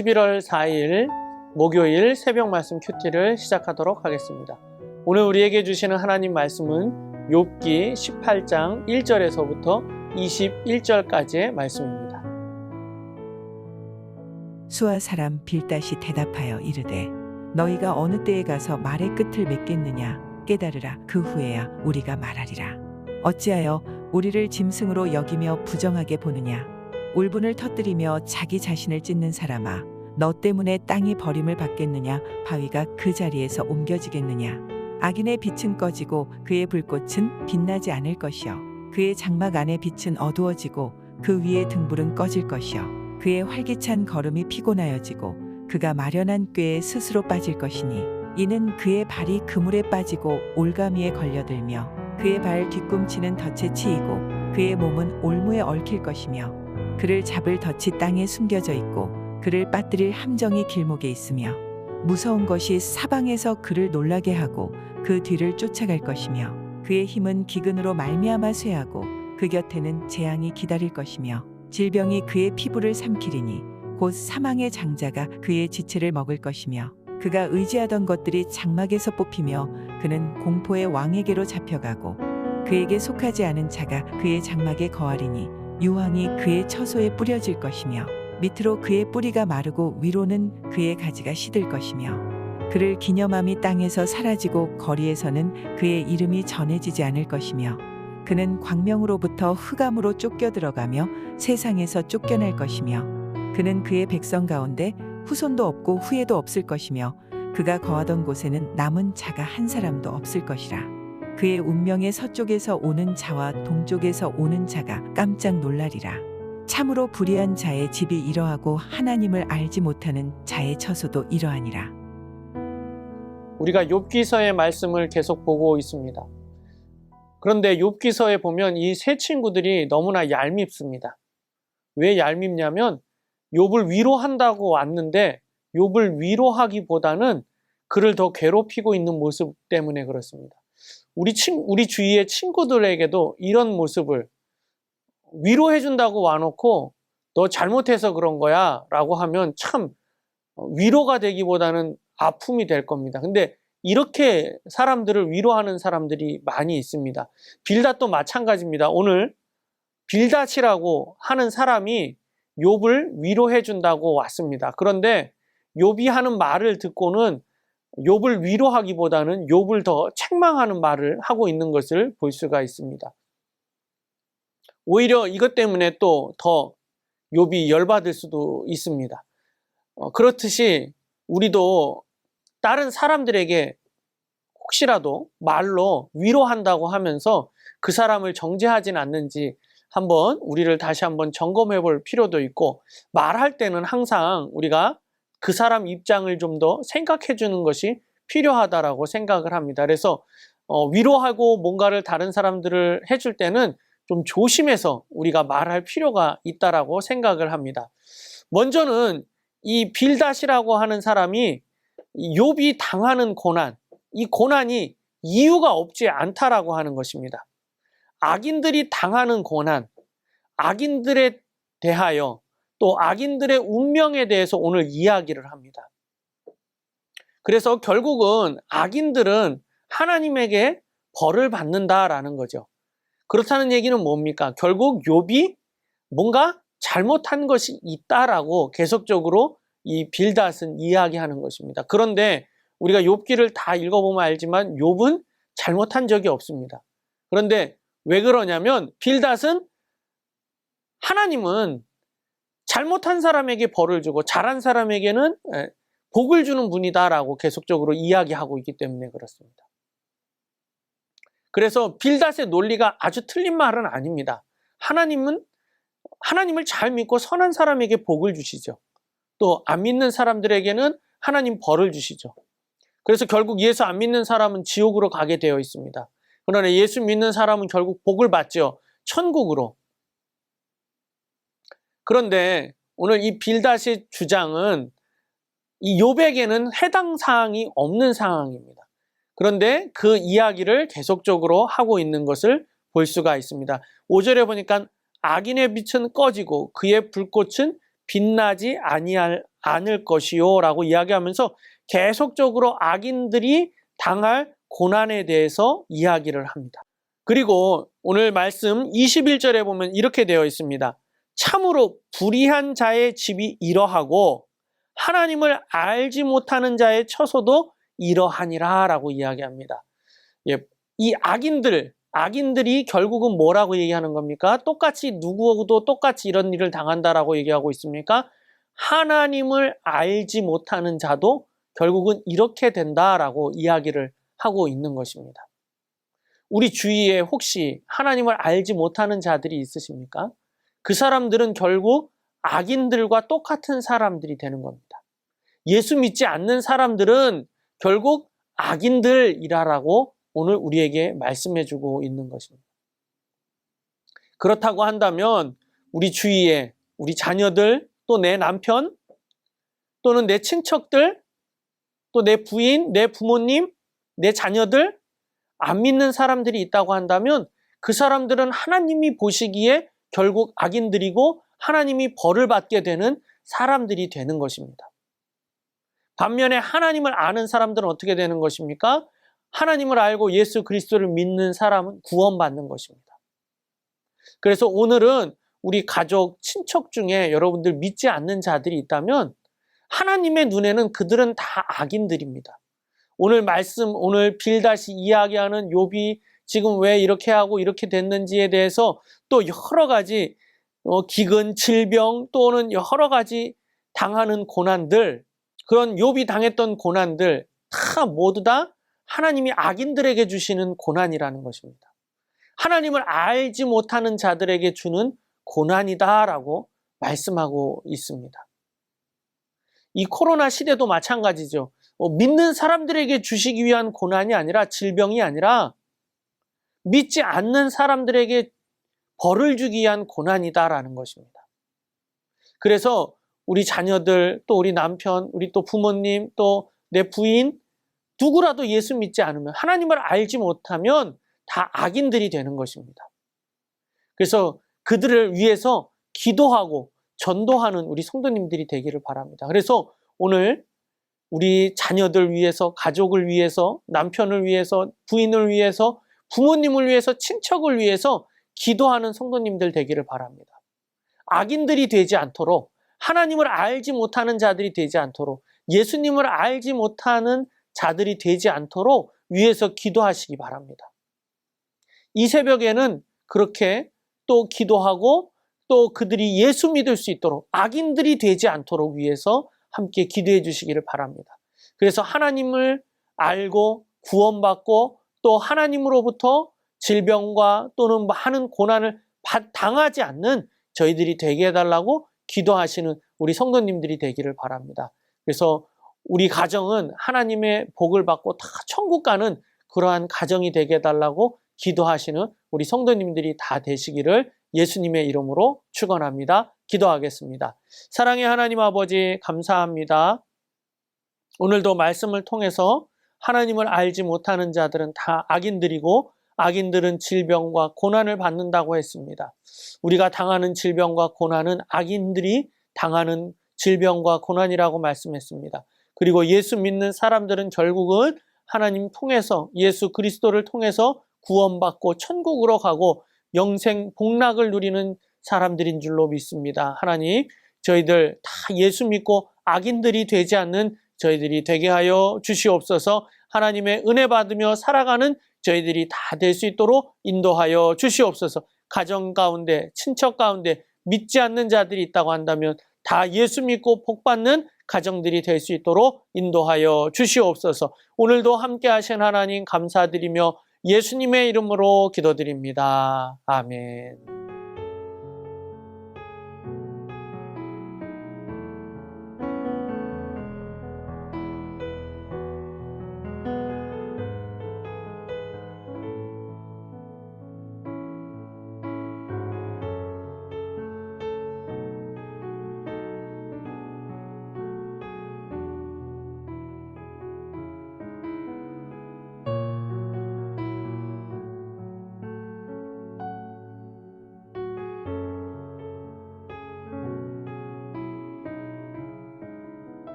11월 4일 목요일 새벽 말씀 큐티를 시작하도록 하겠습니다. 오늘 우리에게 주시는 하나님 말씀은 욥기 18장 1절에서부터 21절까지의 말씀입니다. 수아 사람 빌닷이 대답하여 이르되 너희가 어느 때에 가서 말의 끝을 맺겠느냐 깨달으라. 그 후에야 우리가 말하리라. 어찌하여 우리를 짐승으로 여기며 부정하게 보느냐. 울분을 터뜨리며 자기 자신을 찢는 사람아, 너 때문에 땅이 버림을 받겠느냐. 바위가 그 자리에서 옮겨지겠느냐. 악인의 빛은 꺼지고 그의 불꽃은 빛나지 않을 것이요 그의 장막 안의 빛은 어두워지고 그 위의 등불은 꺼질 것이요 그의 활기찬 걸음이 피곤하여지고 그가 마련한 꾀에 스스로 빠질 것이니 이는 그의 발이 그물에 빠지고 올가미에 걸려들며 그의 발 뒤꿈치는 덫에 치이고 그의 몸은 올무에 얽힐 것이며 그를 잡을 덫이 땅에 숨겨져 있고 그를 빠뜨릴 함정이 길목에 있으며 무서운 것이 사방에서 그를 놀라게 하고 그 뒤를 쫓아갈 것이며 그의 힘은 기근으로 말미암아 쇠하고 그 곁에는 재앙이 기다릴 것이며 질병이 그의 피부를 삼키리니 곧 사망의 장자가 그의 지체를 먹을 것이며 그가 의지하던 것들이 장막에서 뽑히며 그는 공포의 왕에게로 잡혀가고 그에게 속하지 않은 자가 그의 장막에 거하리니 유황이 그의 처소에 뿌려질 것이며 밑으로 그의 뿌리가 마르고 위로는 그의 가지가 시들 것이며 그를 기념함이 땅에서 사라지고 거리에서는 그의 이름이 전해지지 않을 것이며 그는 광명으로부터 흑암으로 쫓겨 들어가며 세상에서 쫓겨날 것이며 그는 그의 백성 가운데 후손도 없고 후예도 없을 것이며 그가 거하던 곳에는 남은 자가 한 사람도 없을 것이라. 그의 운명의 서쪽에서 오는 자와 동쪽에서 오는 자가 깜짝 놀라리라. 참으로 불의한 자의 집이 이러하고 하나님을 알지 못하는 자의 처소도 이러하니라. 우리가 욥기서의 말씀을 계속 보고 있습니다. 그런데 욥기서에 보면 이 세 친구들이 너무나 얄밉습니다. 왜 얄밉냐면 욥을 위로한다고 왔는데 욥을 위로하기보다는 그를 더 괴롭히고 있는 모습 때문에 그렇습니다. 우리 주위의 친구들에게도 이런 모습을 위로해준다고 와놓고 너 잘못해서 그런 거야 라고 하면 참 위로가 되기보다는 아픔이 될 겁니다. 근데 이렇게 사람들을 위로하는 사람들이 많이 있습니다. 빌닷도 마찬가지입니다. 오늘 빌닷이라고 하는 사람이 욥을 위로해준다고 왔습니다. 그런데 욥이 하는 말을 듣고는 욥을 위로하기보다는 욥을 더 책망하는 말을 하고 있는 것을 볼 수가 있습니다. 오히려 이것 때문에 또 더 욥이 열받을 수도 있습니다. 그렇듯이 우리도 다른 사람들에게 혹시라도 말로 위로한다고 하면서 그 사람을 정죄하진 않는지 한번 우리를 다시 한번 점검해 볼 필요도 있고, 말할 때는 항상 우리가 그 사람 입장을 좀 더 생각해 주는 것이 필요하다라고 생각을 합니다. 그래서 위로하고 뭔가를 다른 사람들을 해줄 때는 좀 조심해서 우리가 말할 필요가 있다라고 생각을 합니다. 먼저는 이 빌닷이라고 하는 사람이 욥이 당하는 고난, 이 고난이 이유가 없지 않다라고 하는 것입니다. 악인들이 당하는 고난, 악인들에 대하여 또 악인들의 운명에 대해서 오늘 이야기를 합니다. 그래서 결국은 악인들은 하나님에게 벌을 받는다라는 거죠. 그렇다는 얘기는 뭡니까? 결국 욥이 뭔가 잘못한 것이 있다라고 계속적으로 이 빌닷은 이야기하는 것입니다. 그런데 우리가 욥기를 다 읽어보면 알지만 욥은 잘못한 적이 없습니다. 그런데 왜 그러냐면 빌닷은 하나님은 잘못한 사람에게 벌을 주고 잘한 사람에게는 복을 주는 분이다라고 계속적으로 이야기하고 있기 때문에 그렇습니다. 그래서 빌닷의 논리가 아주 틀린 말은 아닙니다. 하나님을 잘 믿고 선한 사람에게 복을 주시죠. 또 안 믿는 사람들에게는 하나님 벌을 주시죠. 그래서 결국 예수 안 믿는 사람은 지옥으로 가게 되어 있습니다. 그러나 예수 믿는 사람은 결국 복을 받죠. 천국으로. 그런데 오늘 이 빌닷의 주장은 이 욥에게는 해당 사항이 없는 상황입니다. 그런데 그 이야기를 계속적으로 하고 있는 것을 볼 수가 있습니다. 5절에 보니까 악인의 빛은 꺼지고 그의 불꽃은 빛나지 않을 것이요 라고 이야기하면서 계속적으로 악인들이 당할 고난에 대해서 이야기를 합니다. 그리고 오늘 말씀 21절에 보면 이렇게 되어 있습니다. 참으로 불의한 자의 집이 이러하고 하나님을 알지 못하는 자의 처소도 이러하니라 라고 이야기합니다. 이 악인들이 결국은 뭐라고 얘기하는 겁니까? 똑같이 누구도 똑같이 이런 일을 당한다라고 얘기하고 있습니까? 하나님을 알지 못하는 자도 결국은 이렇게 된다라고 이야기를 하고 있는 것입니다. 우리 주위에 혹시 하나님을 알지 못하는 자들이 있으십니까? 그 사람들은 결국 악인들과 똑같은 사람들이 되는 겁니다. 예수 믿지 않는 사람들은 결국 악인들이라고 오늘 우리에게 말씀해주고 있는 것입니다. 그렇다고 한다면 우리 주위에 우리 자녀들, 또 내 남편, 또는 내 친척들, 또 내 부인, 내 부모님, 내 자녀들, 안 믿는 사람들이 있다고 한다면 그 사람들은 하나님이 보시기에 결국 악인들이고 하나님이 벌을 받게 되는 사람들이 되는 것입니다. 반면에 하나님을 아는 사람들은 어떻게 되는 것입니까? 하나님을 알고 예수 그리스도를 믿는 사람은 구원받는 것입니다. 그래서 오늘은 우리 가족, 친척 중에 여러분들 믿지 않는 자들이 있다면 하나님의 눈에는 그들은 다 악인들입니다. 오늘 말씀, 오늘 빌다시 이야기하는 욥이 지금 왜 이렇게 하고 이렇게 됐는지에 대해서 또 여러 가지 기근, 질병 또는 여러 가지 당하는 고난들, 그런 욥이 당했던 고난들 다 모두 다 하나님이 악인들에게 주시는 고난이라는 것입니다. 하나님을 알지 못하는 자들에게 주는 고난이다라고 말씀하고 있습니다. 이 코로나 시대도 마찬가지죠. 믿는 사람들에게 주시기 위한 고난이 아니라, 질병이 아니라 믿지 않는 사람들에게 벌을 주기 위한 고난이다라는 것입니다. 그래서 우리 자녀들, 또 우리 남편, 우리 또 부모님, 또 내 부인, 누구라도 예수 믿지 않으면, 하나님을 알지 못하면 다 악인들이 되는 것입니다. 그래서 그들을 위해서 기도하고 전도하는 우리 성도님들이 되기를 바랍니다. 그래서 오늘 우리 자녀들 위해서, 가족을 위해서, 남편을 위해서, 부인을 위해서, 부모님을 위해서, 친척을 위해서 기도하는 성도님들 되기를 바랍니다. 악인들이 되지 않도록, 하나님을 알지 못하는 자들이 되지 않도록, 예수님을 알지 못하는 자들이 되지 않도록 위해서 기도하시기 바랍니다. 이 새벽에는 그렇게 또 기도하고 또 그들이 예수 믿을 수 있도록, 악인들이 되지 않도록 위해서 함께 기도해 주시기를 바랍니다. 그래서 하나님을 알고 구원받고 또 하나님으로부터 질병과 또는 많은 고난을 당하지 않는 저희들이 되게 해달라고 기도하시는 우리 성도님들이 되기를 바랍니다. 그래서 우리 가정은 하나님의 복을 받고 다 천국 가는 그러한 가정이 되게 해달라고 기도하시는 우리 성도님들이 다 되시기를 예수님의 이름으로 축원합니다. 기도하겠습니다. 사랑의 하나님 아버지, 감사합니다. 오늘도 말씀을 통해서 하나님을 알지 못하는 자들은 다 악인들이고 악인들은 질병과 고난을 받는다고 했습니다. 우리가 당하는 질병과 고난은 악인들이 당하는 질병과 고난이라고 말씀했습니다. 그리고 예수 믿는 사람들은 결국은 하나님 통해서, 예수 그리스도를 통해서 구원받고 천국으로 가고 영생 복락을 누리는 사람들인 줄로 믿습니다. 하나님, 저희들 다 예수 믿고 악인들이 되지 않는 저희들이 되게 하여 주시옵소서. 하나님의 은혜 받으며 살아가는 저희들이 다 될 수 있도록 인도하여 주시옵소서. 가정 가운데, 친척 가운데 믿지 않는 자들이 있다고 한다면 다 예수 믿고 복받는 가정들이 될 수 있도록 인도하여 주시옵소서. 오늘도 함께 하신 하나님 감사드리며 예수님의 이름으로 기도드립니다. 아멘.